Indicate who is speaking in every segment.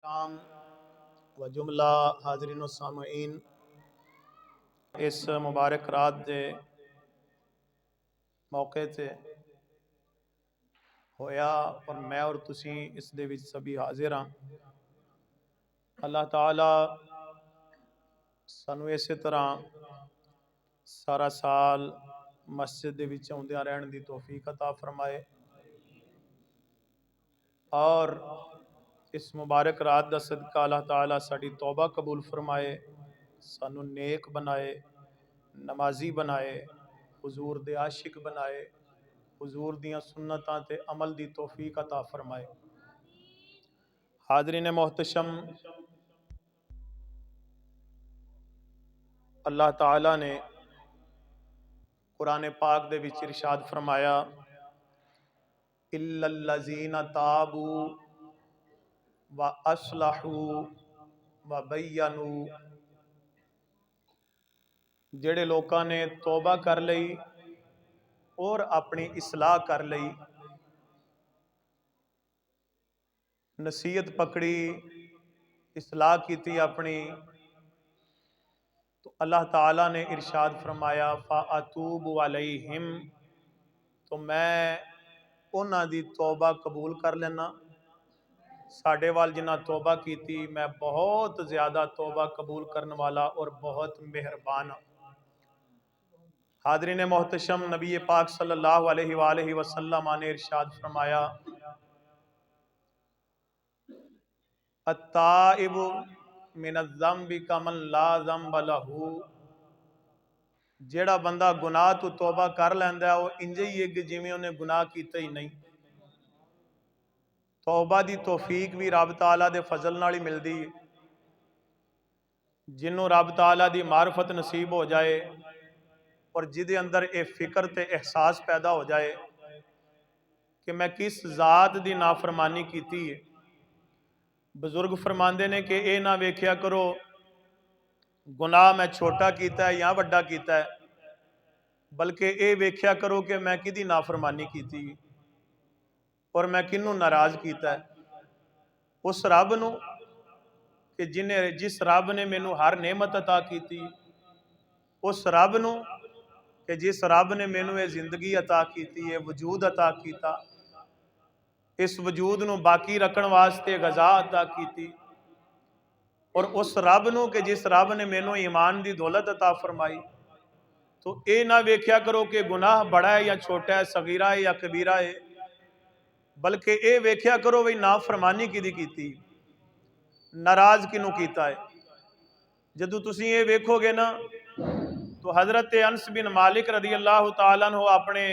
Speaker 1: कराम व जुमला हाजरीन सामीन, इस मुबारक रात के मौके से होया और मैं और तुसी इस दे विच सभी हाजिर हाँ। अल्लाह ताला सानू इस तरह सारा साल मस्जिद दे विच आउंदियां रहन दी तौफीक अता फरमाए और इस मुबारक रात दा सदका अल्लाह ताला साडी तौबा कबूल फरमाए, सानू नेक बनाए, नमाजी बनाए, हुजूर दे आशिक बनाए, हुजूर दियां सुन्नतां ते अमल दी तौफीक अता फरमाए। हाज़रीन मोहतशम, अल्लाह ताला ने कुरान पाक दे विच इरशाद फरमाया, इल्लल्लज़ीना ताबू व अस्लहू व बय्यनू, जेड़े लोगों ने तौबा कर लई और अपनी इसलाह कर लई, नसीहत पकड़ी, इसलाह की अपनी, तो अल्लाह ताला ने इरशाद फरमाया फ़अतूबु अलैहिम, तो मैं उन्हां दी तौबा कबूल कर लेना। साडे वाल जिन्हां तौबा की, मैं बहुत ज़्यादा तौबा कबूल करने वाला और बहुत मेहरबान हाँ। हाज़रीन मोहतशम, नबी पाक सल्लल्लाहु अलैहि वसल्लम ने इरशाद फरमाया, अत्ताइबु मिनज़्ज़म्बि कमन ला ज़म्ब लहू, जेड़ा बंदा गुनाह तो तौबा कर लैंदा है वो इंज ही है कि जिवें उन्हें गुनाह कीता ही नहीं। तौबा दी तौफीक भी रब ताला दे फजल नाल ही मिलदी है। जिन्हों रब ताला दी मारफत नसीब हो जाए और जिदे अंदर ये फिक्र ते एहसास पैदा हो जाए कि मैं किस जात दी नाफरमानी कीती है। बजुर्ग फरमांदे ने कि ये ना वेख्या करो गुनाह मैं छोटा कीता है या वड्डा कीता है, बल्कि ये वेख्या करो कि मैं किदी नाफरमानी कीती और मैं किनू नाराज कीता है। उस रब नू कि जिस रब ने मैनू हर नेमत अता की, उस रब नू कि जिस रब ने मैनू ये जिंदगी अता की, ये वजूद अता किया, इस वजूद नू बाकी रखने वास्ते गज़ा अता की, और उस रब नू कि जिस रब ने मैनू ईमान की दौलत अता फरमाई। तो ये ना वेख्या करो कि गुनाह बड़ा है या छोटा है, सगीरा है या कबीरा है, बल्कि ये वेख्या करो भी ना फरमानी किदी कीती, नाराज किनू कीता है। जदों तुसीं ये वेखोगे ना तो हज़रत अनस बिन मालिक रदी अल्लाह तआला अन्हु अपने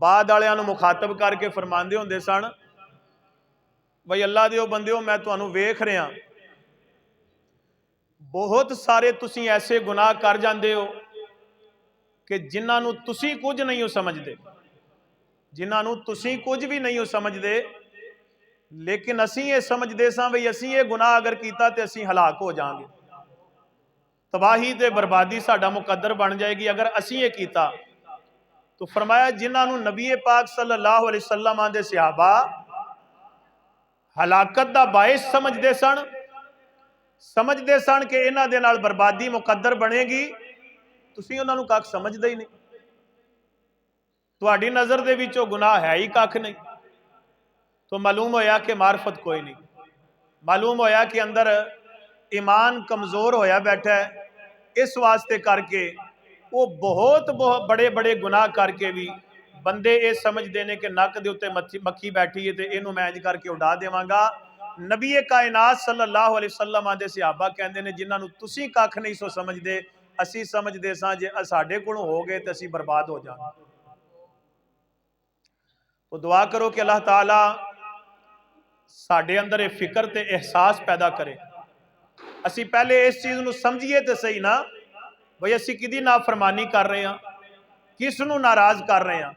Speaker 1: बाद वालियां नू मुखातब करके फरमांदे हुंदे सन, भाई अल्लाह दे बंदेओ, मैं तुहानू वेख रहा, बहुत सारे तुसीं ऐसे गुनाह कर जांदे हो कि जिन्हां नू तुसीं कुछ नहीं हो समझदे, जिन्हां नू तुसीं कुछ भी नहीं हो समझदे, लेकिन असीं ये समझदे सां भी असीं ये गुनाह अगर कीता ते असीं हलाक हो जाएंगे, तबाही ते बर्बादी साडा मुकद्दर बन जाएगी अगर असीं ये कीता। तो फरमाया जिन्हां नू नबी पाक सल्लल्लाहु अलैहि वसल्लम दे सहाबा हलाकत दा बाइस समझदे सन कि इन्हां दे नाल बर्बादी मुकद्दर बनेगी, तुसीं उन्हां नू कख समझदे ही नहीं। तुहाडी नज़र दे विच ओह गुनाह है ही कख नहीं। तो मालूम होया कि मार्फत कोई नहीं, मालूम होया कि अंदर ईमान कमज़ोर होया बैठा है। इस वास्ते करके वो बहुत बहुत बड़े बड़े गुनाह करके भी बंदे ये समझते हैं कि नक दे उत्ते मक्खी बैठी है तो इनू मैं इंज करके उड़ा देवांगा। नबी कायनात सल्लल्लाहु अलैहि वसल्लम दे सहाबा कहते हैं जिन्हां नू तुसीं कख नहीं सो समझदे, असीं समझदे सां जे साडे कोलों हो गए तो असीं बर्बाद हो जाएंगे। तो दुआ करो कि अल्लाह ताला साडे अंदर ये फिक्र ते एहसास पैदा करे। असी पहले इस चीज़ नू समझिए तो सही ना, भाई असी किदी नाफरमानी कर रहे हैं, किस नू नाराज कर रहे हैं।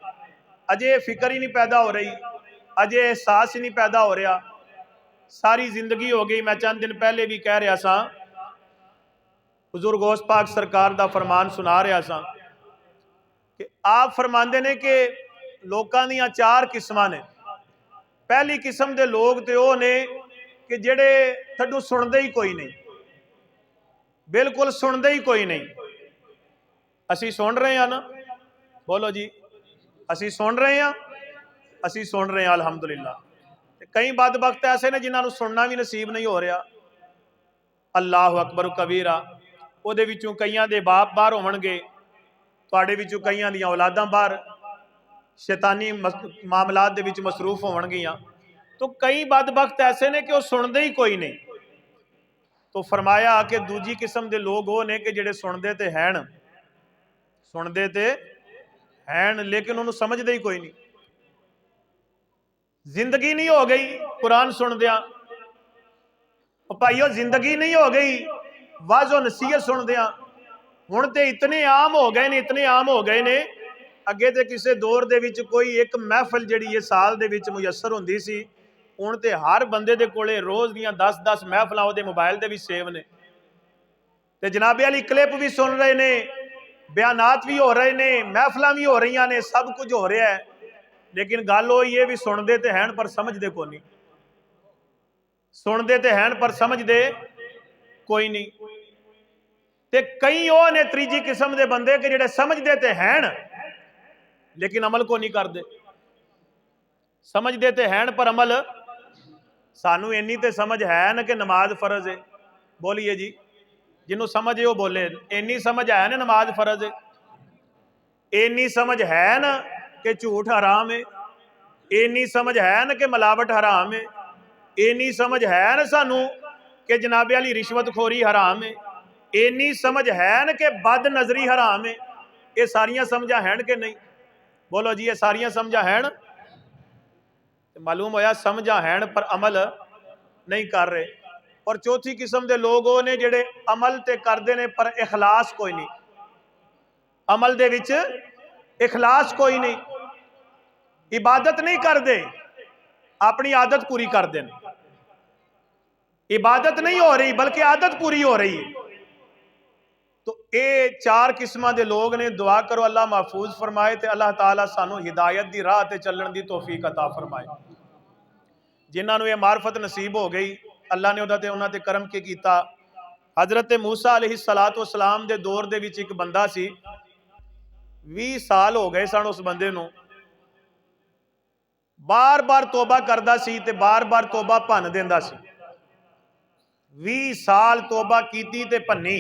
Speaker 1: अजे फिक्र ही नहीं पैदा हो रही, अजे एहसास ही नहीं पैदा हो रहा। सारी जिंदगी हो गई। मैं चंद दिन पहले भी कह रहा सा, हुजूर गौस पाक सरकार दा फरमान सुना रहा सा कि आप फरमाते ने कि लोगों दी चार किस्मां ने। पहली किस्म के लोग तो वह ने कि जेड़े थड्डू सुनते ही कोई नहीं, बिल्कुल सुनते ही कोई नहीं। असी सुन रहे हैं ना, बोलो जी, असी सुन रहे हैं, असी सुन रहे हैं अलहमदुलिल्लाह। कई बदबख्त ऐसे ने जिन्होंने सुनना भी नसीब नहीं हो रहा। अल्लाह अकबर कबीरा। ਉਹਦੇ ਵਿੱਚੋਂ ਕਈਆਂ ਦੇ ਬਾਪ ਬਾਹਰ ਹੋਣਗੇ, ਤੁਹਾਡੇ ਵਿੱਚੋਂ ਕਈਆਂ ਦੀਆਂ ਔਲਾਦਾਂ ਬਾਹਰ शैतानी मामलात ਦੇ ਵਿੱਚ ਮਸਰੂਫ ਹੋਣਗੀਆਂ। तो कई बदबख्त ऐसे ने कि वो सुनते ही कोई नहीं। तो फरमाया कि दूजी किस्म के लोग वो ने कि जेड़े सुनते तो हैं, सुनते तो हैं लेकिन उन्होंने समझते ही कोई नहीं। जिंदगी नहीं हो गई कुरान सुनदिया, भाईओ जिंदगी नहीं हो गई वाज़ो नसीहत सुनदिया। हुण ते इतने आम हो गए ने, इतने आम हो गए ने। अगे तो किसी दौर दे विच कोई एक महफिल जिहड़ी ये साल दे विच मुयसर हुंदी सी, हुण ते हर बंदे दे कोले रोज़ दियां 10-10 महफिलां उहदे मोबाइल दे विच सेव ने। ते जनाबे वाली क्लिप भी सुन रहे ने, बयानात भी हो रहे ने, महफिलां भी हो रही ने, सब कुछ हो रहा है। लेकिन गल वो ये भी सुनते तो हैं पर समझते कोई नहीं, सुनते तो हैं पर समझते कोई नहीं। ते कई वो ने तीजी किस्म के बंदे कि जिहड़े समझते तो हैं लेकिन अमल को नहीं करते। समझते तो हैं पर अमल, सानू इन्नी तो समझ है ना कि नमाज फर्ज है। बोलिए जी, जिन्हों समझ है वो बोले। इन्नी समझ है ना नमाज फर्ज है, इन्नी समझ है ना कि झूठ हराम है, इन्नी समझ है ना कि मिलावट हराम है, इन्नी समझ है ना सानू कि जनाबे वाली रिश्वतखोरी हराम है, इन्नी समझ है ना कि बद नजरी हराम है। ये सारियां समझा हैं कि नहीं? बोलो जी, ये सारियां समझा हैं? मालूम होया समझा हैं पर अमल नहीं कर रहे। और चौथी किस्म के लोग वो ने जिहड़े अमल ते करते हैं पर इखलास कोई नहीं, अमल दे विच इखलास कोई नहीं, इबादत नहीं करते, अपनी आदत पूरी करते हैं। इबादत नहीं हो रही बल्कि आदत पूरी हो रही है। तो ये चार किस्मां दे लोग ने। दुआ करो अल्लाह महफूज फरमाए तो अल्लाह ताला सानू हिदायत की राह ते चलण की तौफीक अता फरमाए। जिन्होंने ये मार्फत नसीब हो गई अल्लाह ने उन्हां ते करम के कीता। हज़रत मूसा अलैहिस्सलातु वस्सलाम दे दौर दे विच एक बंदा सी, 20 साल हो गए सन उस बंदे नूं, बार बार तौबा करदा सी ते बार बार तौबा भन देंदा सी। 20 साल तौबा कीती ते भन्नी।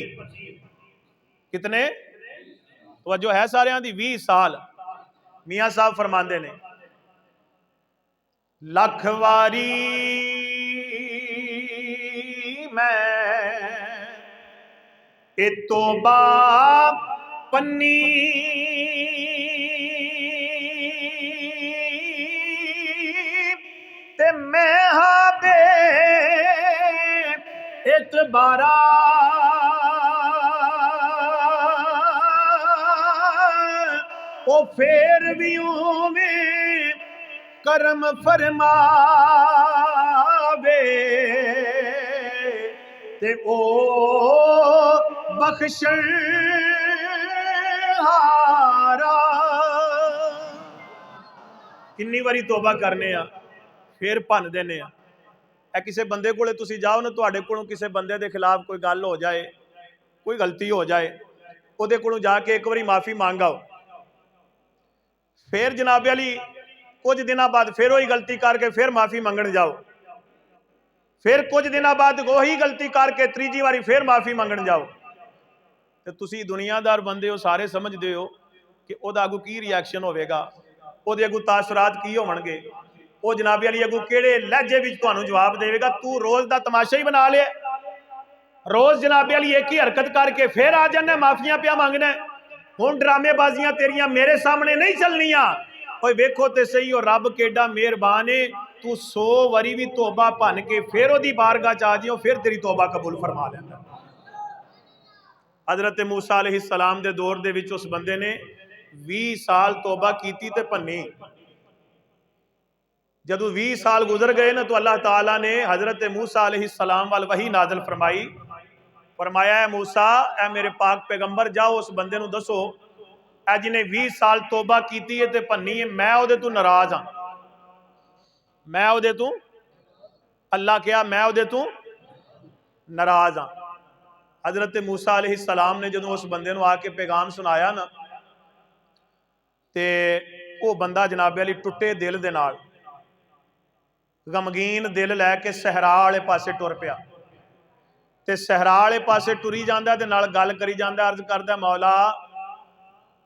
Speaker 1: कितने तवज्जो है सारियां दी? 20 साल। मियाँ साहब फरमांदे ने, लख वारी मैं ए तौबा पन्नी, ते मैं हाँ बे एतबारा, ओ फेर भी में करम फरमावे ते ओ बख्शण हारा। किन्नी वारी तौबा करने आ फिर भन देने आ। किसी बंदे कोले तुसी जाओ ना, तुहाडे कोलों किसी बंदे के खिलाफ कोई गल हो जाए, कोई गलती हो जाए, उहदे कोलों जाके एक बारी माफ़ी मांग आओ, फिर जनाबे वाली कुछ दिनों बाद फिर वही गलती करके फिर माफ़ी मंगण जाओ, फिर कुछ दिनों बाद वही गलती करके तीजी बारी फिर माफ़ी मंगण जाओ, तो तुसी दुनियादार बंदे हो, सारे समझते हो कि उहदा अगू की रिएक्शन होवेगा, उहदे अगू तासुरात की होणगे, वो जनाबे वाली अगू किहड़े लहजे विच तुहानूं जवाब देवेगा। तू रोज़ का तमाशा ही बना लिया, रोज़ जनाबे वाली एक ही हरकत करके फिर आ जाना माफियां पिया मंगना। हुण ड्रामेबाजियां तेरियां मेरे सामने नहीं चलनियां। ओए वेखो ते सही हो रब केडा मेहरबान है, तू 100 वारी भी तौबा भन के फिर ओदी बारगाह च आ जियो, फिर तेरी तौबा कबूल फरमा लैंदा। हज़रत मूसा अलैहिस्सलाम दे दौर दे विच उस बंदे ने 20 साल तौबा कीती ते भन्नी। जदों 20 साल गुजर गए ना, तो अल्लाह ताला ने हज़रत मूसा अलैहिस्सलाम वाल वही नाज़िल फरमाई। फरमाया है मूसा, ए मेरे पाक पैगंबर, जाओ उस बंदे नूं दसो ए जिन्हें 20 साल तौबा कीती है ते भन्नी है, मैं उहदे तों नाराज़ हाँ, मैं उहदे तों अल्लाह क्या मैं उहदे तों नाराज हाँ। हजरत मूसा अलैहिस्सलाम ने जो उस बंदे नूं आके पैगाम सुनाया ना, तो वह बंदा जनाबे अली टुटे दिल दे नाल गमगीन दिल लैके सहरा वाले पासे टुर पिया। ते सहरा वाले पासे टुरी जाता ते नाल गल करी जाता, अर्ज करता मौला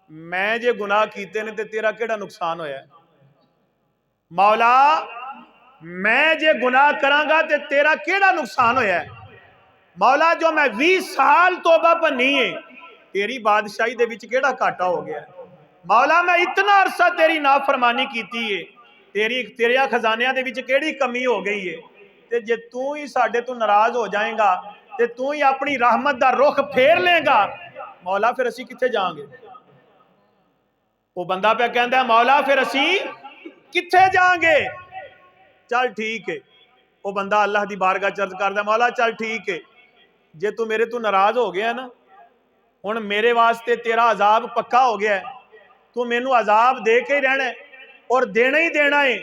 Speaker 1: मैं जे गुनाह कीते ने ते तेरा केड़ा नुकसान होया? मौला मैं जे गुनाह करांगा ते तेरा केड़ा नुकसान होया? मौला जो मैं 20 साल तौबा भन्नी है, तेरी बादशाही दे विच केड़ा घाटा हो गया? मौला मैं इतना अरसा तेरी नाफरमानी कीती है, तेरे खजानिया दे विच केड़ी कमी हो गई है? ते जे तू ही साडे तो नाराज हो जाएगा ते तू ही अपनी रहमत दा रुख फेर लेगा, मौला फिर असी कित्थे जाएंगे? वो बंदा पे कहता मौला फिर असी कित्थे जाएंगे? चल ठीक है। वो बंदा अल्लाह की बारगाह चर्ज करता, मौला चल ठीक है, जे तू मेरे तो नाराज हो गया ना, हुण मेरे वास्ते तेरा अजाब पक्का हो गया है, तू मैनू अजाब दे के ही रहना है और देना ही देना है।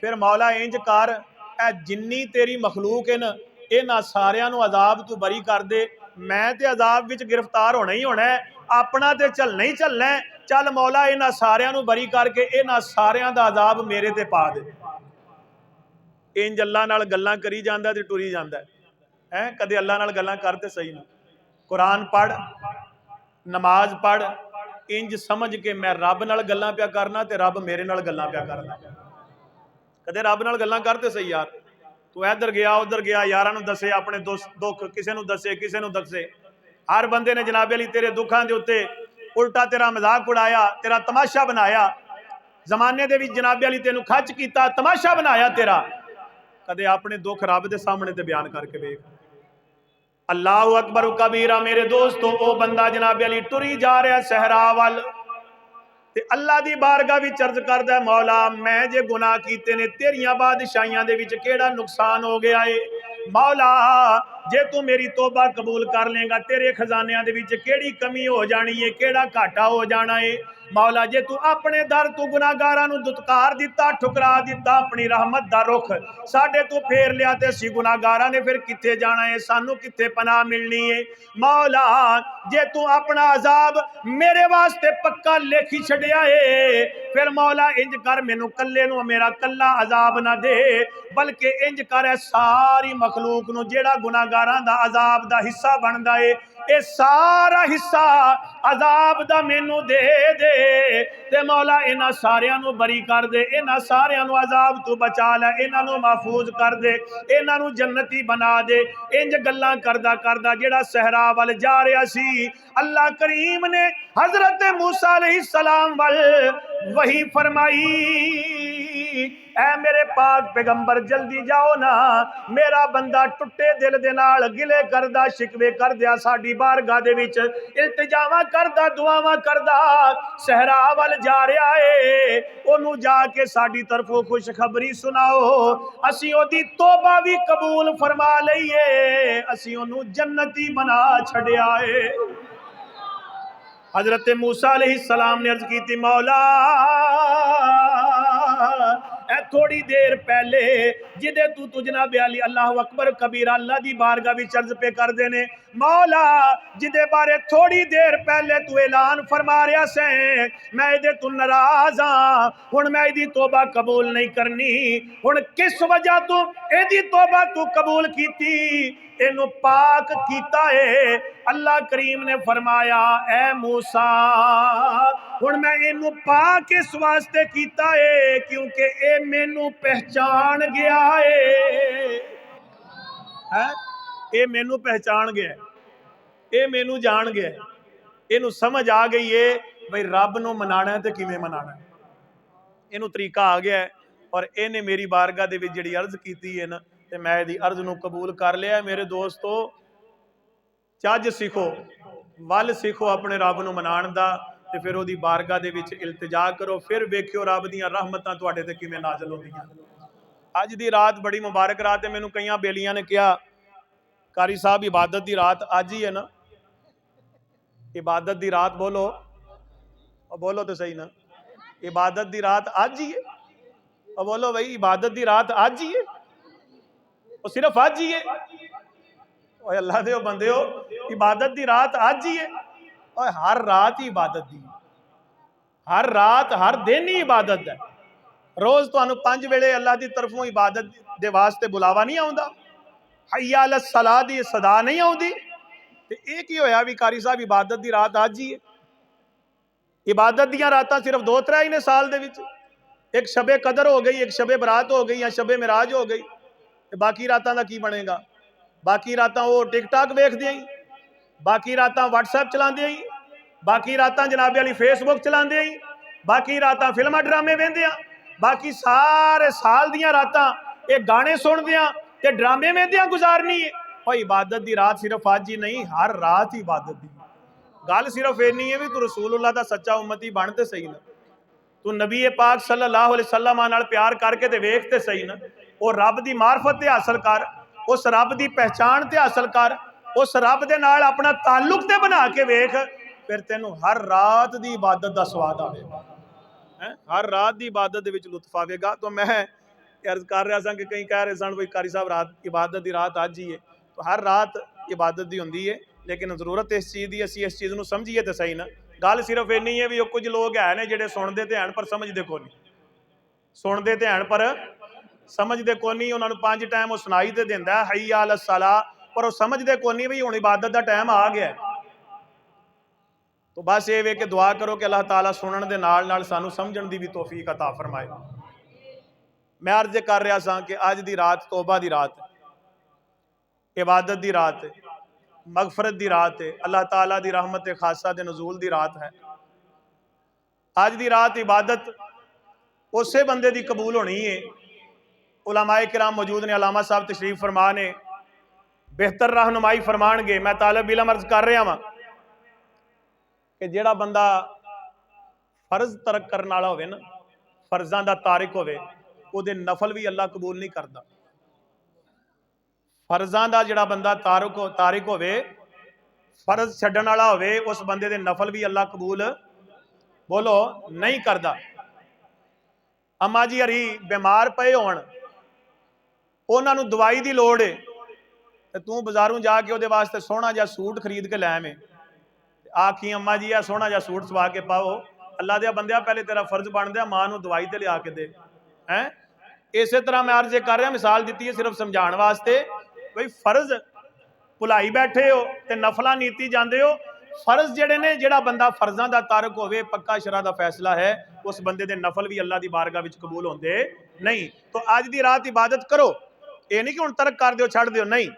Speaker 1: फिर मौला इंज कर, ए जिन्नी तेरी मखलूक है ना, इन्हां सारियां नू अजाब तू बरी कर दे, मैं ते अजाब विच गिरफ्तार होना ही होना है, अपना ते चलना ही चलना है। चल मौला इन्हां सारियां नू बरी करके इन्हां सारियां दा अजाब मेरे ते पा दे। इंज अल्लाह नाल गल्लां करी जांदा ते टुरी जांदा है। कदे अल्लाह नाल गल्लां कर ते सही ना। कुरान पढ़, नमाज पढ़, इंज समझ के मैं रब नाल गल्लां पिया करना ते रब मेरे नाल गल्लां पिया करना। कदे रब नाल गल्लां कर ते सही यार। तू इधर गया उधर गया, यारां नू दसे अपने दुख, किसी नू दसे किसी नू दसे, हर बंदे ने जनाबे अली तेरे दुखां दे उत्ते उल्टा तेरा मजाक उड़ाया, तेरा तमाशा बनाया, जमाने दे विच जनाबे अली तेनू खच कीता, तमाशा बनाया तेरा। कदे अपने दुख रब दे सामने ते बयान करके वेख। अल्लाहु अकबर कबीरा। मेरे दोस्तों, वो बंदा जनाबे अली टुरी जा रहा सहरा वल, ते अल्लाह दी बारगाह विच अर्ज करदा मौला मैं जे गुनाह कीते ने, तेरियां बादशाहियां दे विच केड़ा नुकसान हो गया है? मौला जे तू मेरी तौबा कबूल कर लेगा, तेरे खजानियां दे विच केड़ी कमी हो जानी है, केड़ा घाटा हो जाना है? मौला जे तू अपने दर तू गुनाहगारां नू दुत्कार दिता, ठुकरा दिता, अपनी रहमत दा रुख साडे तू फेर लिया, ते असीं गुनाहगारां ने फिर कित्थे जाना है? सानू कित्थे पनाह मिलनी है? मौला जे तू अपना अजाब मेरे वास्ते पक्का लिखी छड़िया है, फिर मौला इंज कर मैनू कल्ले नू मेरा कल्ला अजाब ना दे, बल्कि इंज कर सारी मखलूक नू जेड़ा गुनाहगारां दा अजाब दा हिस्सा बनदा है, ये सारा हिस्सा अजाब दा मैनू दे दे। ते मौला इन्हां सारियां नू बरी कर दे, इन्हां सारियां नू अजाब तू बचा लै, इन्हां नू महफूज कर दे, इन्हां नू जन्नती बना दे। इंज गल्लां करदा करदा जेड़ा सहरा वल जा रहा सी, अल्लाह करीम ने हजरत मूसा अलैहिस्सलाम वल वही फरमाई, ऐ मेरे पाक पैगंबर जल्दी जाओ ना, मेरा बंदा टुटे दिल दे नाल गिले करदा, शिकवे करदा साडी बारगाह दे विच इल्तिजावां करदा, दुआवां करदा सहरा वल जा रहा है, ओनू जाके साडी तरफों खुशखबरी सुनाओ, असीं ओदी तौबा भी कबूल फरमा लईए, असीं ओनू जन्नती बना छड़िया है। हजरत मूसा अलैहिस्सलाम ने अर्ज की, मौला थोड़ी देर पहले जिदे तू जनाबे अली अल्लाह अकबर कबीरा अल्लाह दी बारगाह विच अर्ज पे कर देने, मौला जिदे बारे थोड़ी देर पहले तू ऐलान फरमा रहा से मैं इहदे तू नाराज हां, हुण मैं इहदी तौबा कबूल नहीं करनी, हुण किस वजह तू इहदी तौबा तू कबूल कीती, इनू पाक कीता है? अल्लाह करीम ने फरमाया, ऐ मूसा हुण मैं इनू पाक इस वास्ते कीता है क्योंकि ए मैनू पहचान गया है, ये मैनू पहचान गया, ये मैनू जान गया, इनू समझ आ गई है भाई रब नू मनाना है तो किवें मनाना है, इनू तरीका आ गया है। और इन्हें मेरी बारगाह दे विच जिहड़ी अर्ज कीती है ना, ते मैं इहदी अर्ज नू कबूल कर लिया। मेरे दोस्तों, चज सीखो, वल सीखो अपने रब नू मनाण दा, ते फिर उहदी बारगाह दे विच इल्तिजा करो, फिर वेखियो रब दीयां रहमतां तुहाडे ते किवें नाज़िल होंदियां। अज दी रात बड़ी मुबारक रात है। मैनू कई बेलियां ने कहा, कारी साहब इबादत दी रात अज ही है ना? इबादत दी रात बोलो, बोलो तो सही ना, इबादत दी रात अज ही है? बोलो भाई, इबादत दी रात अज ही है? वो सिर्फ अज ही है। ओए अल्लाह दे बंदे हो, इबादत की रात अज ही है। और हर रात ही इबादत दी, हर रात हर दिन ही इबादत है। रोज तुहानू 5 वेले अल्लाह की तरफों इबादत के वास्ते बुलावा नहीं आता, हय्या अला सलाह की सदा नहीं आती। तो ये की होया भी कारी साहब इबादत की रात अज ही है। इबादत दियां रातां सिर्फ 2-3 ही ने साल दे विच। एक शबे कदर हो गई, एक शबे बरात हो गई, या शबे मिराज हो गई। ते बाकी रातां दा की बनेगा? बाकी रातां वो टिकटॉक वेखदियां ही, बाकी रातां व्हाट्सएप चलांदियां ही, बाकी रातां जनाबे वाली फेसबुक चलांदियां ही, बाकी रातां फिल्मां ड्रामे वेंदियां, बाकी सारे साल दियां रातां ये गाने सुनदियां ते ड्रामे वेंदियां गुजारनी है। और इबादत की रात सिर्फ अज ही नहीं, हर रात ही इबादत दी। गल सिर्फ इन्नी है भी तू रसूलुल्लाह दा सच्चा उम्मती बन ते सही ना, तू नबी पाक सल्लल्लाहु अलैहि वसल्लम नाल प्यार करके ते वेख ते सही ना, वो रब दी मार्फत ते हासिल कर, उस रब दी पहचान ते हासिल कर, उस रब दे नाल अपना ताल्लुक ते बना के वेख, फिर तेनू हर रात दी इबादत दा स्वाद आवेगा, हर रात दी इबादत दे विच लुत्फ आवेगा। तो मैं अर्ज कर रहा था कि कई कह रहे सन भाई कारी साहब रात इबादत की रात अज ही है। तो हर रात इबादत की होंगी है, लेकिन जरूरत इस चीज़ की असी इस चीज़ को समझिए तो सही ना। गल सिर्फ इन्नी है भी कुछ लोग है ने जिहड़े सुनते तो हैं पर समझते को नहीं, सुनते तो हैं पर समझते को नहीं। उन्होंने 5 टाइम वो सुनाई तो देंदा हय्या अला सलाह, पर वो समझते को नहीं भी हुण इबादत का टाइम आ गया। तो बस ये वे कि दुआ करो कि अल्लाह ताला सुनने के नाल नाल सानू समझण दी भी तौफीक अता फरमाए। मैं अर्ज कर रहा सा कि अज की रात तौबा की रात, इबादत की रात, मगफरत की रात है, अल्लाह ताला की रहमत खासा दे नजूल की रात है। अज की रात इबादत उस बंदे की कबूल होनी है। उलमाए किराम मौजूद ने, अलामा साहब तशरीफ फरमा ने, बेहतर रहनुमाई फरमानगे। मैं तालब इलम अर्ज कर रहा वहाँ कि जिहड़ा बंदा फर्ज तरक करने वाला होवे ना, फर्जां दा तारिक होवे, उहदे नफल भी अल्लाह कबूल नहीं करता। फर्जां दा जिहड़ा बंदा तारिक होवे, फर्ज छड्डण वाला होवे, उस बंदे दे नफल भी अल्लाह कबूल बोलो नहीं करता। अम्मा जी हरी बीमार पे होण, उन्होंने दवाई की लोड़ है, तो तू बाजारों जाके वो वास्ते सोहना जिहा सूट खरीद के लैवे, आखी अम्मा जी आ सोहना जिहा सूट सवा के पाओ। अल्लाह दिया बंदिया पहले तेरा फर्ज बनता मां नूं दवाई तो लिया के दे। हैं इस तरह मैं अर्ज कर रहा, मिसाल दी है सिर्फ समझाने वास्ते। भाई फर्ज भुलाई बैठे हो तो नफला नीति जाते हो। फर्ज जेडे ने, जेड़ा बंदा फर्जा का तारक होवे, पक्का शरा का फैसला है, उस बंदे दे नफल भी अल्लाह की बारगाह विच कबूल होंदे नहीं। तो अज की रात इबादत करो, ये नहीं कि हुण तरक कर दो छड़ दो, नहीं,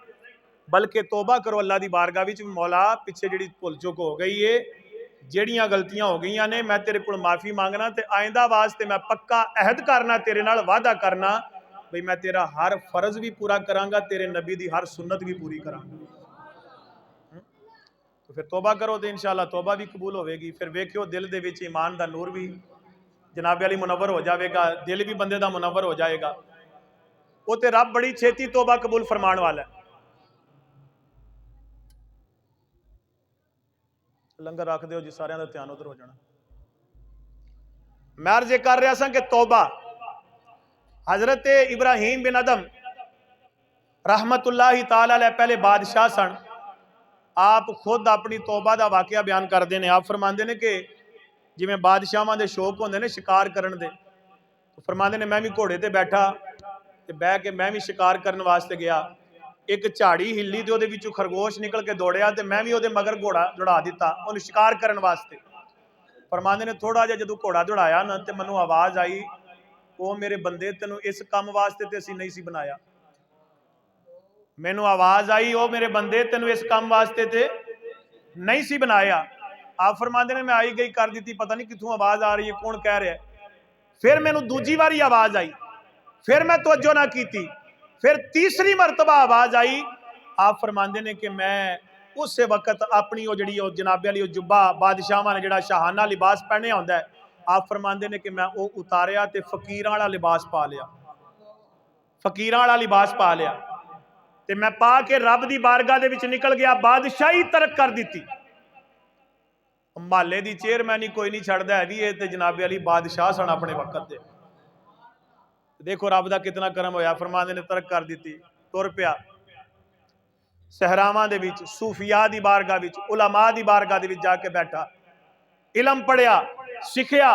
Speaker 1: बल्कि तौबा करो अल्लाह की बारगाह विच, मौला पिछे जी भुल चुक हो गई है, जड़ियाँ गलतियां हो गई ने, मैं तेरे को माफ़ी मांगना, तो आइंदा वास्ते मैं पक्का अहद करना, तेरे नाल वादा करना भाई मैं तेरा हर फर्ज भी पूरा करांगा, तेरे नबी की हर सुन्नत भी पूरी करांगा। तो फिर तौबा करो तो इंशाअल्लाह तौबा भी कबूल होगी। फिर वेखियो दिल दे विच ईमान दा नूर भी जनाबे वाली मुनव्वर हो जाएगा, दिल भी बंदे दा मुनव्वर हो जाएगा। वो तो रब बड़ी छेती तौबा कबूल फरमान वाला है। लंगर रख दो जी, सारिਆਂ ਦਾ ध्यान उधर हो जाना। मैं अर्ज कर रहा सा कि तौबा, हजरत इब्राहिम बिन अदम रहमतुल्लाहि ताला अलैह पहले बादशाह सन। आप खुद अपनी तौबा का वाकया बयान करते हैं। आप फरमाते हैं कि जिमें बादशाहों के शौक होंगे ने शिकार करने दे, तो फरमाते हैं मैं भी घोड़े ते बैठा ते बह के मैं भी शिकार करने वास्ते गया। एक झाड़ी हिली तो वो खरगोश निकल के दौड़िया, तो मैं भी वो मगर घोड़ा दौड़ा दिता उन्हें शिकार करने वास्ते। फरमाते ने थोड़ा जिहा जदों घोड़ा दौड़ाया ना, तो मैनू आवाज़ आई, वो मेरे बंदे तेनों इस काम वास्ते तो असीं नहीं सी बनाया। मैनू आवाज़ आई, वो मेरे बंदे तेनों इस काम वास्ते तो नहीं सी बनाया। आप फरमाते ने मैं आई गई कर दी, पता नहीं कितों आवाज़ आ रही है, कौन कह रहा है। फिर मैनू दूजी बारी आवाज़ आई, फिर मैं तवज्जो ना की, फिर तीसरी मरतबा आवाज़ आई। आप फरमाते ने कि मैं उस वक्त अपनी वो जी जनाबे वाली जुब्बा बादशाह ने जोड़ा शाहाना लिबास पहने होंदा है, आप फरमाते ने कि मैं वो उतारिया तो फकीरां वाला लिबास पा लिया, फकीरां वाला लिबास पा लिया, तो मैं पा के रब की बारगाह दे विच निकल गया, बादशाही तरक कर दी। महल्ले की चेयरमैनी कोई नहीं छड़दा है भी, ये तो जनाबे वाली बादशाह सन अपने वक्त दे। देखो रब का कितना करम होया, फरमाते ने तरक कर दी। तुर पिया सहरावां दे विच, सूफिया दी बारगाह विच, उलमा दी बारगाह दे विच जाके बैठा, इलम पढ़िया, सिखिया।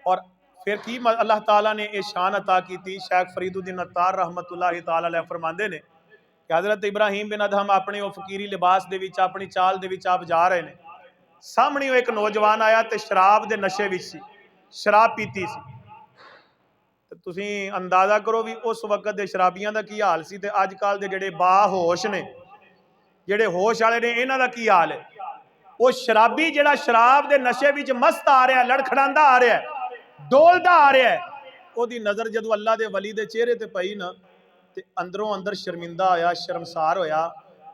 Speaker 1: और फिर की अल्लाह ताला ने यह शान अता की थी। शेख फरीदुद्दीन अत्तार रहमतुल्लाहि ताला अलैह फरमांदे ने कि हज़रत इब्राहिम बिन अदहम अपने वो फकीरी लिबास दे विच, अपनी चाल दे विच आप जा रहे ने, सामने एक नौजवान आया तो शराब के नशे विच सी, शराब पीती सी। तुसीं अंदाजा करो भी उस वक्त के शराबियां का की हाल सी, ते अजकल के जिहड़े बाहोश ने, जिहड़े होश वाले ने, इन्हां दा की हाल है। वो शराबी जिहड़ा शराब के नशे विच मस्त आ रहा है, लड़खड़ांदा आ रहा है, डोलदा आ रहा है, ओदी नज़र जदों अल्लाह दे वली दे चेहरे ते पई ना, ते अंदरों अंदर शर्मिंदा होया, शर्मसार होया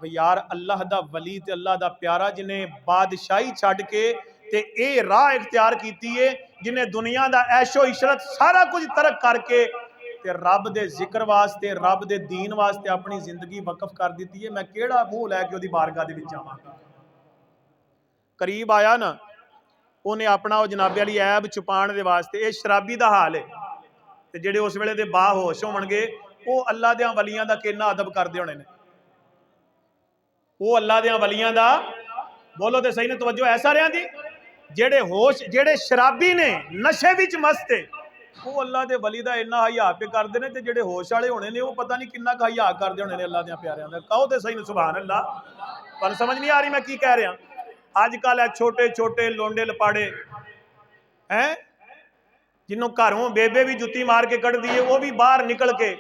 Speaker 1: भी यार अल्लाह दा वली ते अल्लाह दा प्यारा जिन्हें बादशाही छड्ड के ते ये राह इख्तियार कीती है, जिन्हें दुनिया दा ऐशो इशरत सारा कुछ तरक करके ते रब दे जिक्र वास्ते, रब दे दीन वास्ते अपनी जिंदगी वकफ कर दी है। मैं केड़ा मुंह लैके ओदी बारगाह दे विच जावांगा। करीब आया ना, उन्हें अपना वो जनाबे वाली ऐब छुपाने दे वास्ते, ये शराबी दा हाल है। ते जिहड़े उस वेले दे बाहोश होणगे, वो अल्लाह दे वलियां दा किन्ना अदब करदे होणे ने, वो अल्लाह दे वलियां दा, बोलो तो सही ने, तवज्जो है सारियां दी। जेड़े होश, जेड़े शराबी ने, नशे विच मस्त है, वो अल्लाह दे वली दा इन्ना हया पे करदे ने, ते जेड़े होश वाले होने ने, वो पता नहीं किन्ना का हया करदे होणे ने अल्लाह दे प्यारियां दा। कहो ते सही ने सुभान अल्लाह। तुहानूं समझ नहीं आ रही मैं की कह रहा। अजकल है छोटे छोटे लोंडे लपाड़े हैं, जिन्हों घरों बेबे भी जुत्ती मार के कढ़ दी है, वो भी बाहर निकल के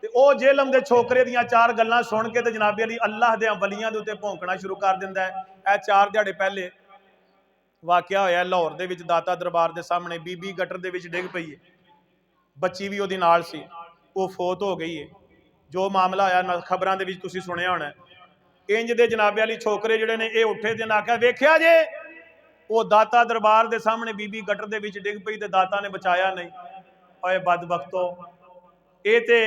Speaker 1: ते ओ जेलम दे छोकरे दियां चार गल्लां सुन के ते जनाबे अली अल्लाह दे वलियां दे उत्ते भौंकना शुरू कर दिंदा है। ए 4 दिहाड़े पहले वाकया होया लाहौर दे विच, दाता दरबार दे सामने बीबी गटर दे विच डिग पई है, बच्ची भी ओहदे नाल सी, वो फोत हो गई है। जो मामला होया खबरां दे विच तुसीं सुनिया होना। इंज दे जनाबे अली छोकरे जिहड़े ने, ये उठे ते आख्या वेख्या जे, वो दाता दरबार दे सामने बीबी गटर दे विच डिग पई ते दाता ने बचाया नहीं। ओए बदबख्तो, ये ते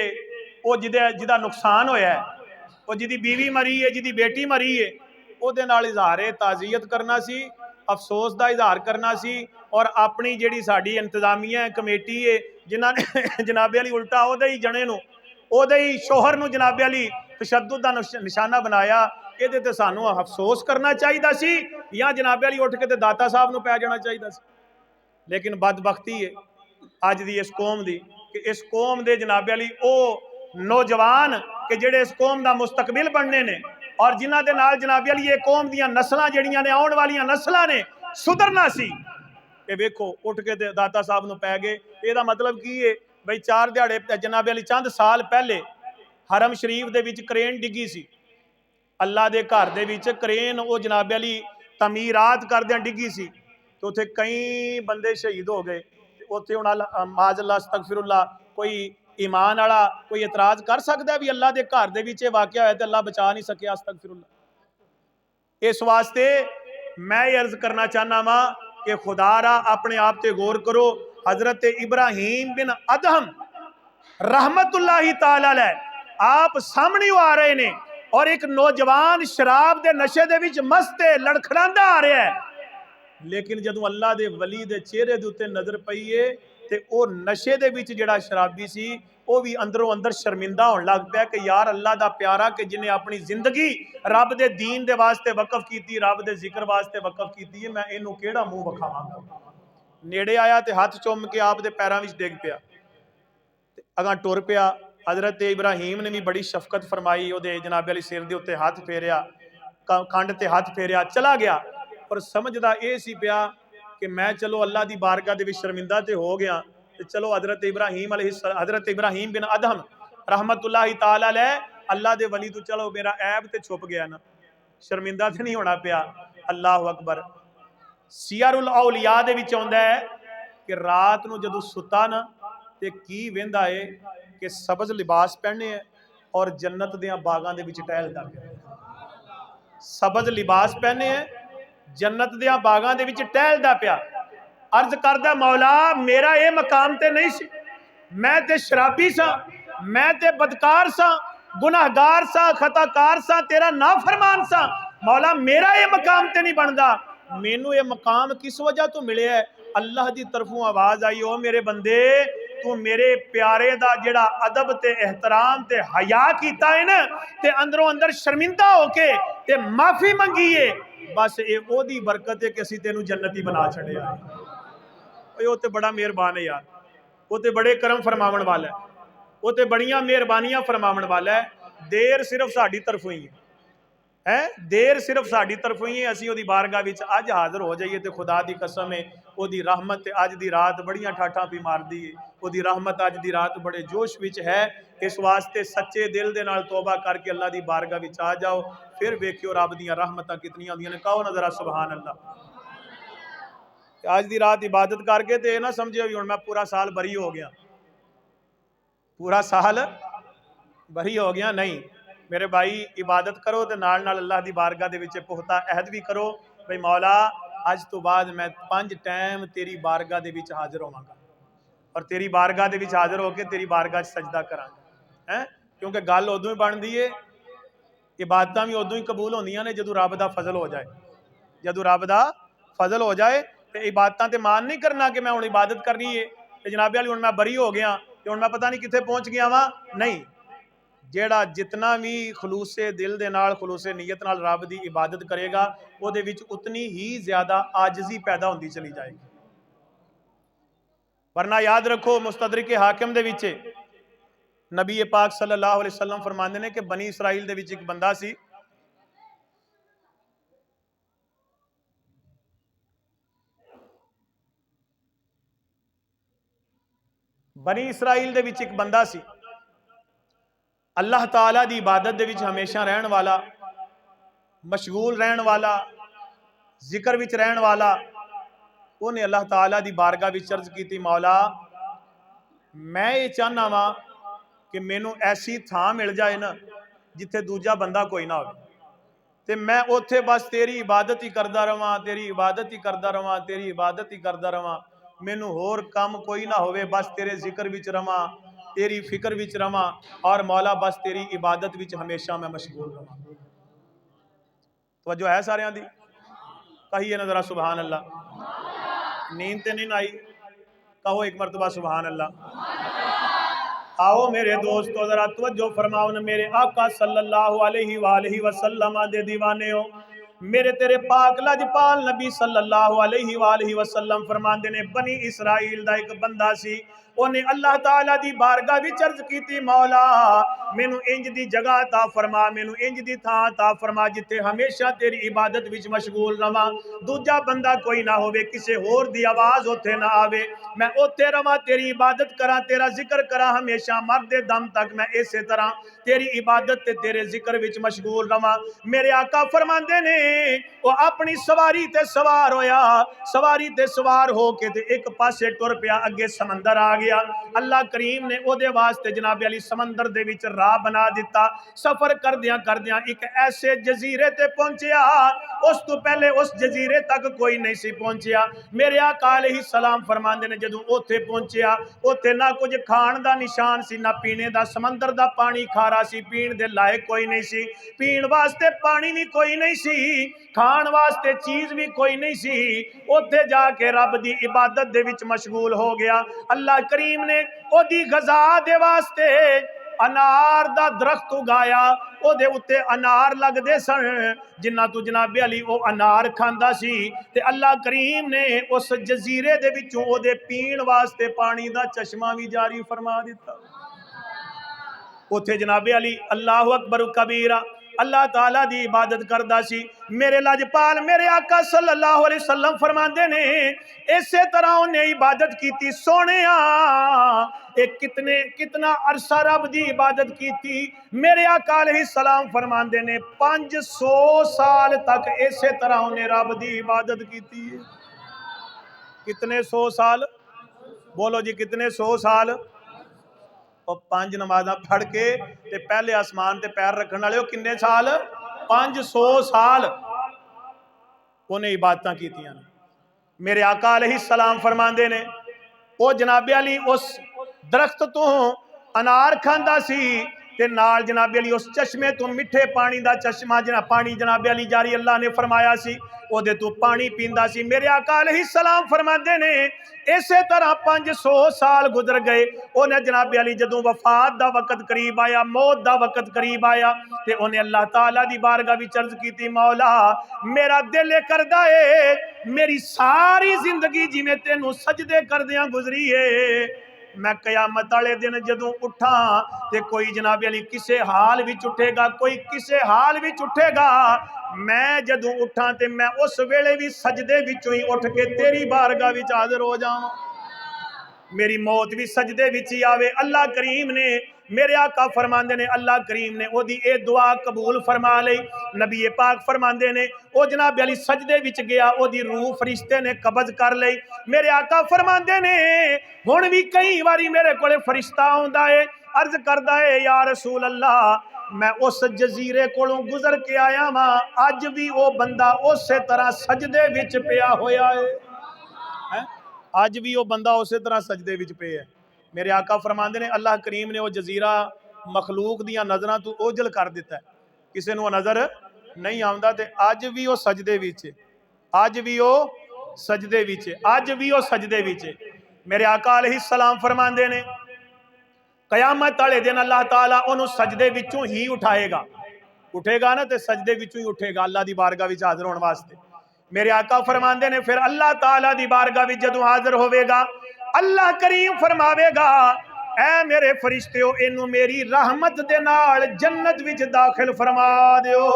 Speaker 1: वो जिदा नुकसान होया है, वो जिदी बीवी मरी है, जिदी बेटी मरी है, ਉਹਦੇ ਨਾਲ इजहार ताज़ियत करना सी, अफसोस का इजहार करना सी। और अपनी जिहड़ी साडी इंतजामिया है, कमेटी है, जिन्हां ने जनाबे अली उल्टा ਉਹਦੇ ही जने नूं, ਉਹਦੇ ही शोहर नूं जनाबे अली तशद्दुद का निशाना बनाया। ਇਹਦੇ ਤੇ ਸਾਨੂੰ अफसोस करना चाहिए सी, या जनाबे अली उठ के ते दाता साहब नूं पै जाना चाहिए सी। लेकिन बदबख्ती है अज दी इस कौम दी कि इस कौम दे जनाबे अली वो नौजवान कि जिहड़े इस कौम का मुस्तकबिल बनने ने, और जिन्हां दे नाल जनाबे अली ये कौम दियां नस्लां जिहड़ियां ने, आउण वालियां नस्लां ने सुधरना सी, ये वेखो उठ के ते दाता साहब नूं पै गए। ਇਹਦਾ मतलब की है बई 4 दिहाड़े जनाबे अली चंद साल पहले हरम शरीफ दे विच क्रेन डिगी सी, अल्लाह दे घर दे विच क्रेन वो जनाबे अली तमीरात करदियां डिगी सी, तो उत्थे कई बंदे शहीद हो गए। उत्थे हुण माजल्ला अस्तगफिरुल्लाह कोई ईमान वाला कोई इतराज कर सकता है भी अल्लाह के घर दे विच वाकया होया ते अल्लाह बचा नहीं सकिया? अस्तगफिरुल्लाह। इस वास्ते मैं ये अर्ज करना चाहना वा कि खुदारा अपने आप ते गौर करो। हजरत इब्राहिम बिन अदहम रहमतुल्लाहि ताला अलैह आप सामने आ रहे ने, और एक नौजवान शराब के नशे दे विच मस्त है, लड़खड़ांदा आ रहा है। लेकिन जदों अल्लाह दे वली दे चेहरे दे उत्ते नज़र पई है ते ओ नशे दे विच जिहड़ा शराबी सी, वो भी अंदरों अंदर शर्मिंदा होने लग पिया कि यार अल्लाह दा प्यारा कि जिन्हें अपनी जिंदगी रब दे दीन दे वास्ते वकफ की, रब दे जिक्र वास्ते वकफ की है, मैं इनू केड़ा मुंह वखावांगा। नेड़े आया ते हथ चुम के आप दे पैरां विच डिग पिया, अगां टुर पिया। हजरत इब्राहिम ने भी बड़ी शफकत फरमाई, उहदे जनाबे अली सिर दे उत्ते हाथ फेरिया, कंड ते हाथ फेरिया, चला गया। पर समझदा ये सी पिया कि मैं चलो अल्लाह की बारगाह दे विच शर्मिंदा ते हो गया, ते चलो हजरत इब्राहिम बिन अदहम रहमतुल्लाहि ताला अलैह अल्लाह दे वली तो चलो मेरा ऐब ते छुप गया ना, शर्मिंदा ते नहीं होना पिया। अल्लाह अकबर। सियरुल औलिया दे विच आउंदा है कि रात नूं जदों सुता ना ते की वेंदा है कि सबज लिबास पहने है और जन्नत दियां बागां दे विच टहलदा पिया। सबज लिबास पहने है, जन्नत दियां बागां दे विच टहलदा पिया। अर्ज करदा मौला मेरा ये मकाम ते नहीं सी, मैं ते शराबी सा, मैं ते बदकार सा, गुनाहगार सा, खताकार सा, तेरा नाफरमान सा। मौला मेरा ये मकाम ते नहीं बनदा, मैनू ये मकाम किस वजह तो मिले है? अल्लाह की तरफों आवाज आई, ओ मेरे बंदे तू मेरे प्यारे दा जिहड़ा अदब ते एहतराम ते हया कीता है ना, ते अंदरों अंदर शर्मिंदा होके ते माफी मंगी है, बस ये ओदी बरकत है कि असीं तेनू जन्नती बना छड़िया। वो तो बड़ा मेहरबान है यार, वो तो बड़े करम फरमावन वाला है, वो तो बड़ियां मेहरबानियां फरमावन वाला है। देर सिर्फ साडी तरफों ही है, देर सिर्फ साडी तरफों ही है। असीं ओदी बारगाह विच अज हाज़र हो जाइए तो खुदा दी कसम है, ओदी रहमत अज दी रात बड़ियां ठाठां पी मारदी है, ओदी रहमत अज दी रात बड़े जोश विच है। इस वास्ते सच्चे दिल दे नाल तौबा करके अल्लाह दी बारगाह विच आ जाओ, फिर वेखियो रब दीयां रहमतां कितनियां होंदियां ने। कहो ना जरा सुभान अल्लाह। आज दी रात इबादत करके तो यह ना समझियो भी हुण मैं पूरा साल बरी हो गया, पूरा साल बरी हो गया, नहीं मेरे भाई। इबादत करो तो नाल नाल अल्लाह दी बारगाह दे विच पुख्ता अहद भी करो, भाई मौला अज तो बाद मैं 5 टाइम तेरी बारगाह दे विच हाजिर होवांगा और तेरी बारगाह दे विच हाजिर होकर तेरी बारगाह सजदा करांगा है। क्योंकि गल उदों ही बनदी है, इबादतां भी उदों ही कबूल होंदियां ने जदों रब दा फजल हो जाए, जदों रब दा फजल हो जाए। तो इबादतां ते मान नहीं करना कि मैं हुण इबादत करनी है तो जनाबे वाली हुण मैं बरी हो गया तो हुण मैं पता नहीं कित्थे पहुंच गया वा, नहीं। जेड़ा जितना भी खलूसे दिल दे नाल खलूसे नीयत नाल रब दी इबादत करेगा उहदे विच उतनी ही ज्यादा आजिज़ी पैदा होंदी चली जाएगी। वरना याद रखो मुस्तदरिक हाकिम दे विच नबी पाक सल्लल्लाहु अलैहि वसल्लम फरमांदे ने कि बनी इसराइल दे विच एक बंदा सी, बनी इसराइल दे विच एक बंदा सी, अल्लाह ताला दी इबादत दे विच हमेशा रहन वाला, मशगूल रहन वाला, जिक्र विच रहन वाला। उन्हें अल्लाह ताला दी बारगाह विच अर्ज की, मौला मैं ये चाहना वा कि मैनू ऐसी थां मिल जाए ना जिथे दूजा बंदा कोई ना हो, ते मैं उत्थे बस तेरी इबादत ही करता रवां, तेरी इबादत ही करता रवां, तेरी इबादत ही करता रवां, मैनू होर काम कोई ना होवे, बस तेरे जिक्र विच रवां, तेरी फिक्र विच रवां और मौला बस तेरी इबादत विच हमेशा मैं मशगूल रवां। तवज्जो है सारियां दी? कहिए ना जरा सुभान अल्लाह। नींद ते नहीं आई? कहो एक मरतबा सुभान अल्लाह। आओ मेरे दोस्तों जरा तवज्जो फरमाओ न, मेरे आका सल्लल्लाहु अलैहि वसल्लम दे दीवाने हो। मेरे तेरे पाक लजपाल नबी सल्लल्लाहु अलैहि वसल्लम फरमांदे ने, बनी इसराइल दा एक बंदा सी, उन्हें अल्लाह ताला दी बारगाह विच अर्ज कीती, मौला मैनू इंज दी जगह ता फरमा, मैनू इंज दी थां ता फरमा जिथे हमेशा तेरी इबादत विच मशगूल रवां, दूजा बंदा कोई ना होवे, किसी होर दी आवाज उत्थे ना आवे, मैं उत्थे रवां, तेरी इबादत करा, तेरा जिक्र करा, हमेशा मरदे दम तक मैं इसे तरह तेरी इबादत ते तेरे जिक्र विच मशगूल रवां। मेरे आका फरमांदे ने वो अपनी सवारी ते सवार होया, सवारी ते सवार हो के ते एक पासे टुर पिया, अगे समंदर आ गया। अल्लाह करीम ने ओदे वास्ते जनाबे अली समंदर दे विच राह बना दिता। सफर करदियां एक ऐसे जजीरे ते पहुंचया, उस तो पहले उस जजीरे तक कोई नहीं सी पहुंचया। मेरे आका अलैहिस्सलाम फरमांदे ने जदों ओथे पहुंचया, ओथे ना कुछ खाण दा निशान सी, ना पीने दा, समंदर दा पानी खारा सी, पीण दे लायक कोई नहीं सी, पीण वास्ते पानी भी कोई नहीं सी, खाण वास्ते चीज भी कोई नहीं सी। ओथे जाके रब दी इबादत दे विच मशगूल हो गया। अल्लाह करीम ने ओदी गज़ा दे वास्ते अनार दा दरख्त उगाया, ओदे उत्ते अनार लगदे सन, जिन्ना तू जनाबे अली वो अनार खांदा सी, ते अल्लाह करीम ने उस जजीरे दे विचों ओदे पीण वास्ते पानी दा चश्मा भी जारी फरमा दिता। उथे जनाबे अली अल्लाहु अकबर कबीरा अल्लाह ताला दी इबादत करदा सी। मेरे लजपाल मेरे आका सल्लल्लाहु अलैहि वसल्लम फरमांदे ने, इसे तरह उन्हें इबादत की। सोनिया एक कितना अरसा रब दी इबादत की। मेरे आका अलैहिस्सलाम फरमांदे ने 500 साल तक इसे तरह उन्हें रब दी इबादत की। कितने 100 साल? बोलो जी कितने 100 साल? और 5 नमाज़ां पढ़ के ते पहले आसमान ते पैर रखने वाले किन्ने साल? 500 साल उन्हें इबादतां कीतियां। मेरे आका अलैहिस्सलाम फरमांदे ने, ओ जनाबे अली उस दरख्त तो अनार खांदा सी, ते नाल जनाबे अली उस चश्मे तो मिठे पानी का चश्मा पानी जनाबे अली जारी अल्लाह ने फरमाया सी ओदे तो पानी पींदा सी। मेरे आका अलैहिस्सलाम फरमाते ने इसे तरह 500 साल गुजर गए। उन्हें जनाबे अली जदों वफात का वक्त करीब आया, मौत का वक्त करीब आया, तो उन्हें अल्लाह ताला की बारगाह विच अर्ज की, मौला मेरा दिल करदा है मेरी सारी जिंदगी जिवें तेनू सजदे करदियां गुजरी है, मैं कयामत वाले दिन जदों उठा तो कोई जनाबे अली किसे हाल विच उठेगा, कोई किसे हाल विच उठेगा, मैं जदों उठा तो मैं उस वेले भी सजदे विचों ही उठ के तेरी बारगाह विच हाज़िर हो जावां। मेरी मौत भी सजदे विच ही आवे। अल्लाह करीम ने मेरे आका फरमांदे ने, अल्लाह करीम ने ओदी ए दुआ कबूल फरमा लई। नबी पाक फरमांदे ने ओ जनाब अली सजदे विच गया, ओदी रूह फरिश्ते ने कब्ज कर लई। मेरे आका फरमांदे ने हुण भी कई बारी मेरे कोले फरिश्ता आउंदा है, अर्ज करदा है या रसूल अल्लाह मैं उस जजीरे कोलों गुजर के आया वां, अज भी वो बंदा उस तरह सजदे विच पिया होया है। अज भी वो बंदा उस तरह सजदे विच पे है। मेरे आका फरमांदे ने अल्लाह करीम ने वो जजीरा मखलूक दियां नज़रां तो ओझल कर दिता है, किसी को नज़र नहीं आउंदा, ते अज भी वो सजदे विच, अज भी वो सजदे विच, अज भी वो सजदे विच। मेरे आका अलैहिस्सलाम फरमांदे ने कयामत वाले दिन अल्लाह ताला उन्होंने सजदे विचों ही उठाएगा, उठेगा ना तो सजदे विचों ही उठेगा अल्लाह की बारगाह विच हाज़िर होने वास्ते। मेरे आका फरमांदे ने फिर अल्लाह ताला दी बारगाह विच जदों हाज़िर होवेगा, अल्लाह करीम फरमावेगा ऐ मेरे फरिश्तेओ इनू मेरी रहमत दे नाल जन्नत विच दाखिल फरमा दिओ,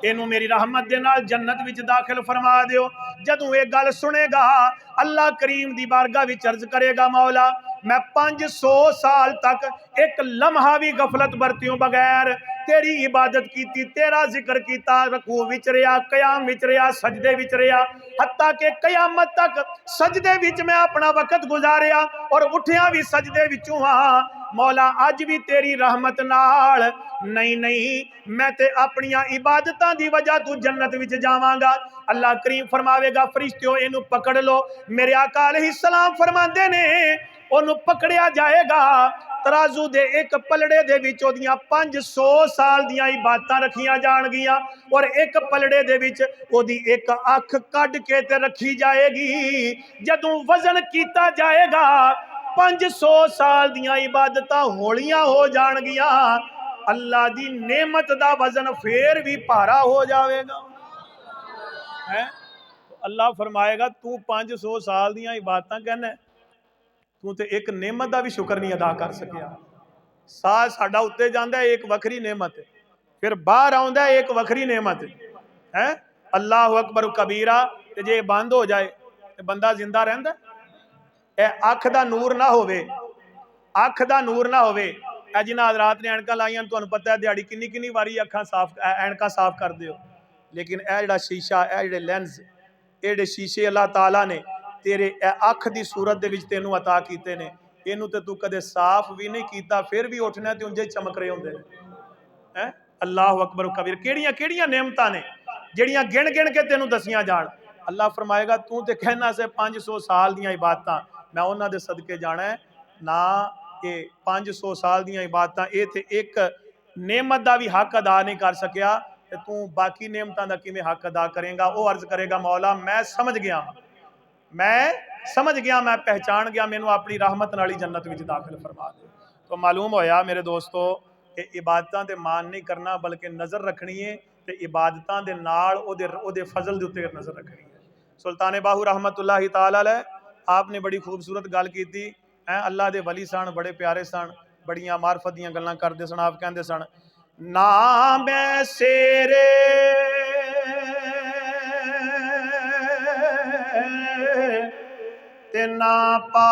Speaker 1: इनू मेरी रहमत दे नाल जन्नत विच दाखिल फरमा दिओ। जदों ये गल सुनेगा अल्लाह करीम दी बारगाह विच अर्ज करेगा मौला मैं 500 साल तक एक लम्हा भी गफलत बरतियों बगैर तेरी इबादत की, तेरा जिक्र किया, रकू विच रहा, कयाम विच रहा, सजदे विच रहा, हत्ता के कयामत तक सजदे विच मैं अपना वक्त गुजारिया और उठिया भी सजदे विचों हाँ। मौला अज भी तेरी रहमत नाल नहीं नहीं मैं ते अपनिया इबादतां दी वजह तू जन्नत विच जावांगा। अल्लाह करीम फरमावेगा फरिश्तियों इनू पकड़ लो। मेरे आका अलैहिस्सलाम फरमांदे ने ओनू पकड़िया जाएगा, तराजू दे एक पलड़े दे विच ओदियां 500 साल दियां इबादतां रखियां जाणगियां और एक पलड़े दे विच ओदी एक अख कढ के ते रखी जाएगी। जदों वजन कीता जाएगा 500 साल दियां इबादतां होलियां हो जाणगियां, अल्लाह दी नेमत दा वजन फिर भी भारा हो जाएगा है। अल्लाह फरमाएगा तू 500 साल दियां इबादतां कहना, तू तो एक नेमत का भी शुक्र नहीं अदा कर सकिया। साह साडा उत्ते जांदा है एक वखरी नेमत, फिर बाहर आउंदा है एक वखरी नेमत है। अल्लाह अकबर कबीरा, ते जे बंद हो जाए तो बंदा जिंदा रहिंदा। अख का नूर ना होवे, अख का नूर ना होवे। जिन्हां हज़रात ने ऐनकां लाइयां तुहानूं पता है दिहाड़ी किन्नी किन्नी वारी अखां साफ ऐनकां साफ करदे हो, लेकिन यह जिहड़ा शीशा, यह जिहड़े लैंस, ये जिहड़े शीशे अल्लाह ताला ने तेरे अख की सूरत दे विच तैनूं अता कीते ने, इनू तो तू कदे साफ भी नहीं किया, फिर भी उठना तो उंजे चमक रहे होंदे हैं। अल्लाह अकबर कबीर, केड़ियां केड़ियां नेमतां ने जिहड़ियां गिण गिण के तेनूं दसियां जाण। अल्लाह फरमाएगा तू तो कहना से 500 साल दियां इबादतां मैं उन्हां दे सदके जाना है ना, ये 500 साल दियां इबादतां ये ते एक नेमत का भी हक अदा नहीं कर सकिया, ते तू बाकी नेमतां दा किवें हक अदा करेगा। वो अर्ज करेगा मौला मैं समझ गया, मैं समझ गया, मैं पहचान गया, मैनू अपनी रहमत नाल ही जन्नत विच दाखिल फरमा दे। तो मालूम होया मेरे दोस्तों कि इबादतां ते मान नहीं करना बल्कि नज़र रखनी है, तो इबादतां दे नाल ओदे फजल दे उत्ते नज़र रखनी है। सुल्तान बाहू रहमतुल्लाहि तआला अलैह आपने बड़ी खूबसूरत गल की है। अल्लाह दे वली सन, बड़े प्यारे सन, बड़ियां मार्फत दियां गल्लां करदे सन। आप कहंदे सन ना मैं सेरे ते ना पा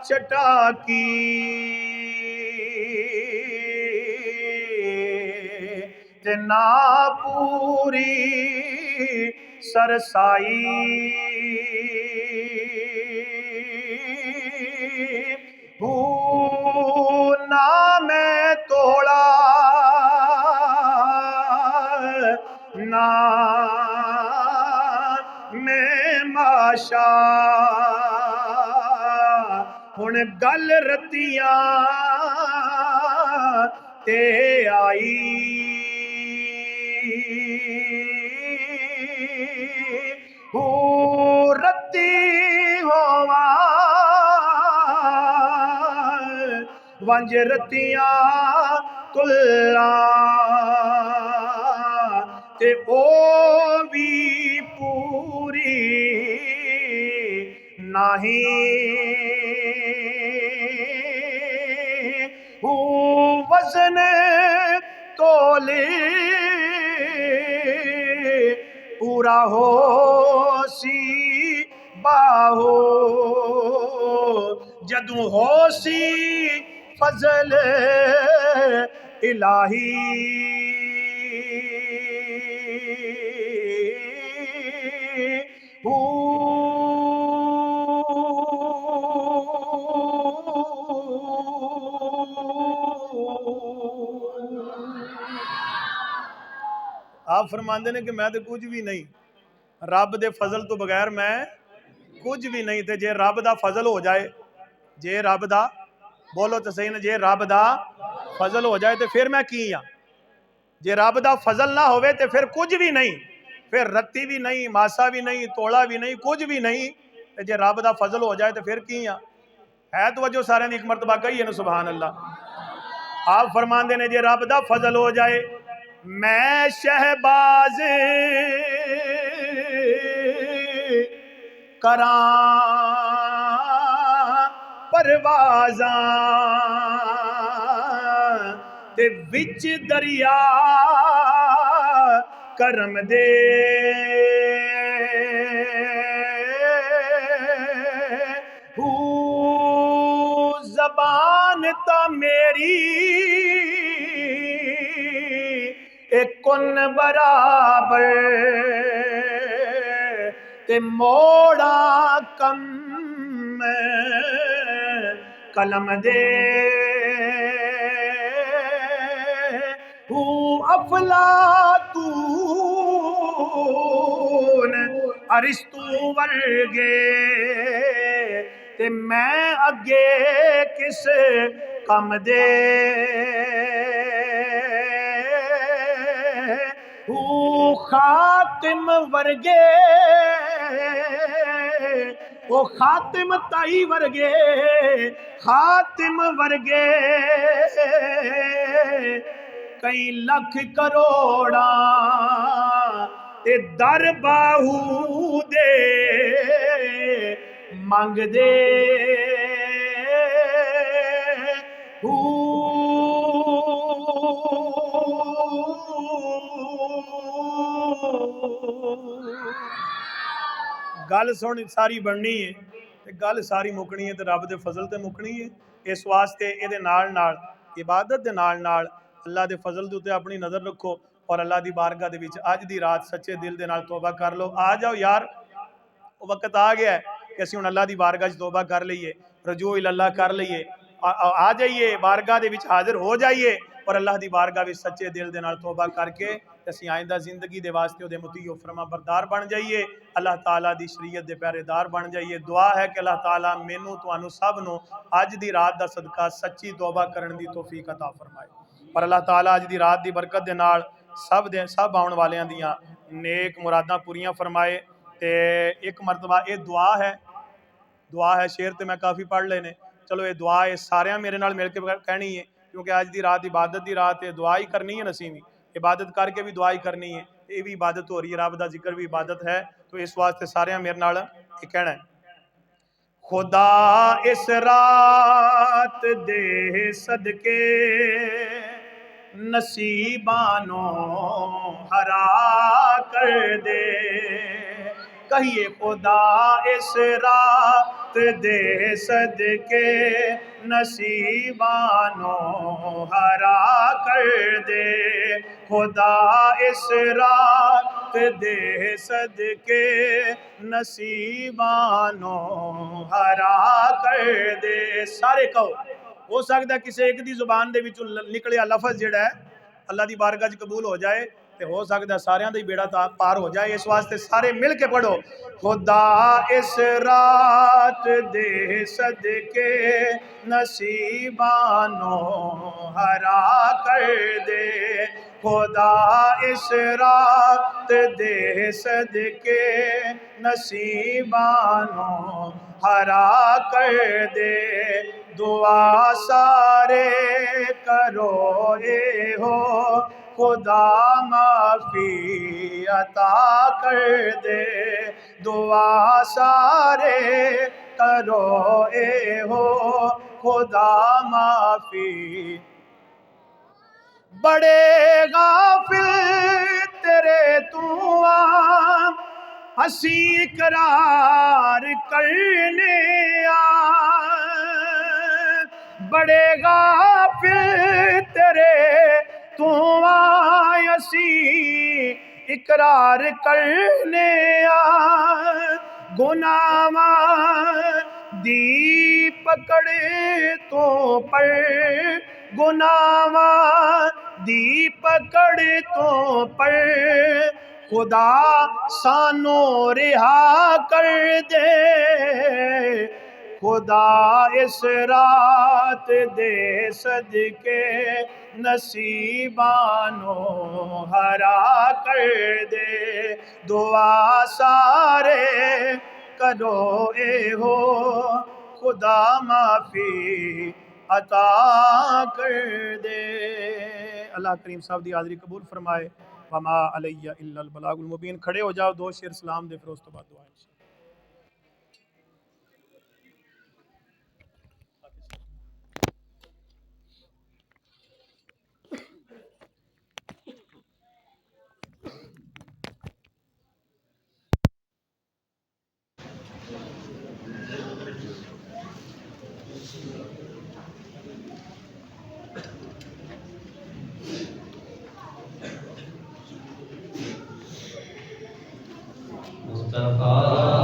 Speaker 1: चटाकी, ते ना पूरी सरसाई, ना मैं तोड़ा ना मैं माशा, हुण गल रतियां ते आई हो रती होवा वंज रतियां तुल्ला ते ओ भी पूरी नहीं वजन तोले पूरा हो सी बाहो जदू हो सी फजल इलाही आप फरमाते ने कि मैं तो कुछ भी नहीं, रब दे फजल तो बगैर मैं कुछ भी नहीं। ते जे रब दा फजल हो जाए, जे रब दा, बोलो तो सही ना, जे रब दा फजल हो जाए तो फिर मैं की हाँ। जे रब दा फजल ना होवे तो फिर कुछ भी नहीं, फिर रत्ती भी नहीं, मासा भी नहीं, तोड़ा भी नहीं, कुछ भी नहीं। ते जे रब दा फजल हो जाए तो फिर की हाँ। है तो वजो सारे एक मरतबा कही है ना, सुभान अल्लाह। आप फरमाते ने जे रब दा फजल हो जाए, मैं शहबाज करा परवाजा ते विच दरिया करम दे जबान ता मेरी एक कुन बराबर ते मोड़ा कम कलम दे अफलातून अरिस्तु वर्गे ते मैं अगे किस कम दे खातिम वर्गे वो खातिम ताई वर्गे खातिम वर्गे कई लख करोड़ा ते दर बाहू दे मंग दे गल सुन सारी बननी है ते गल सारी मुकनी है ते रब दे फजल ते मुकनी है। इस वास्ते इहदे नाल नाल इबादत दे नाल नाल अल्लाह दे फजल दे उत्ते अपनी नज़र रखो और अल्लाह दी बारगाह दे विच अज दी रात सच्चे दिल दे नाल तौबा कर लो। आ जाओ यार, वो वक्त आ गया है कि असीं हुण अल्लाह दी बारगाह च तौबा कर लईए, रजू इल्लाह कर लईए, आ जाइए बारगाह दे विच हाजिर हो जाइए और अल्लाह दी बारगाह विच सच्चे दिल दे नाल तौबा करके असीं आइंदा जिंदगी दे वास्ते उहदे मुती फरमा बरदार बन जाइए, अल्लाह ताला दी शरीयत दे पहरेदार बन जाइए। दुआ है कि अल्लाह ताला मैनू तुहानू सब नू अज दी रात दा सदका सच्ची तौबा करन दी तौफीक अता फरमाए और अल्लाह ताला अज दी रात दी बरकत दे नाल सब आउण वालियां दियां नेक मुरादां पूरियां फरमाए। ते एक मरतबा ये दुआ है शेर तो मैं काफ़ी पढ़ लेने, चलो ये दुआ है सारे मेरे नाल मिल के कहनी है क्योंकि अज की रात इबादत की रात है, दुआ ही करनी है, नसीं भी इबादत करके भी दुआ ही करनी है, ये भी इबादत हो रही है, रब का जिक्र भी इबादत है। तो इस वास्ते सारे मेरे नाल कहना है, खुदा इस रात दे सदके नसीबानो हरा कर दे, कहिए खुदा इस रात दे सदके नसीबानो हरा कर दे, खुदा इस रात दे सदके नसीबानो हरा कर दे। सारे कहो, हो सकता किसी एक दी जुबान दे विचों निकलिया लफज जिहड़ा है अल्लाह दी बारगाह च कबूल हो जाए तो हो सकता है सारिਆਂ ਦਾ ही बेड़ा पार हो जाए। इस वास्ते सारे मिल के पढ़ो, खुदा इस रात दे सदके नसीबानो हरा कर दे, खुदा इस रात दे सदके नसीबानो हरा कर दे। दुआ सारे करो ए हो, खुदा माफी अता कर दे। दुआ सारे करो ए हो, खुदा माफी। बड़े गाफिल तेरे तू हसी इकरार करने बड़े गाफिल तेरे तू हसी इकरार करने गुनामा दी पकड़े तो पर गुनामा दी पकड़ तो पर खुदा सानू रिहा कर दे। खुदा इस रात दे सदके नसीबानो हरा कर दे। दुआ सारे करो ए हो, खुदा माफी अता कर दे। अल्लाह करीम साहब की हाज़री कबूल फरमाए। वमा अलैया इल्लल बलागुल मुबीन। खड़े हो जाओ, दो शेर सलाम दे, फिर उस तो बाद दुआ।
Speaker 2: मुस्तफा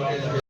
Speaker 2: ਵਾਹਿਗੁਰੂ।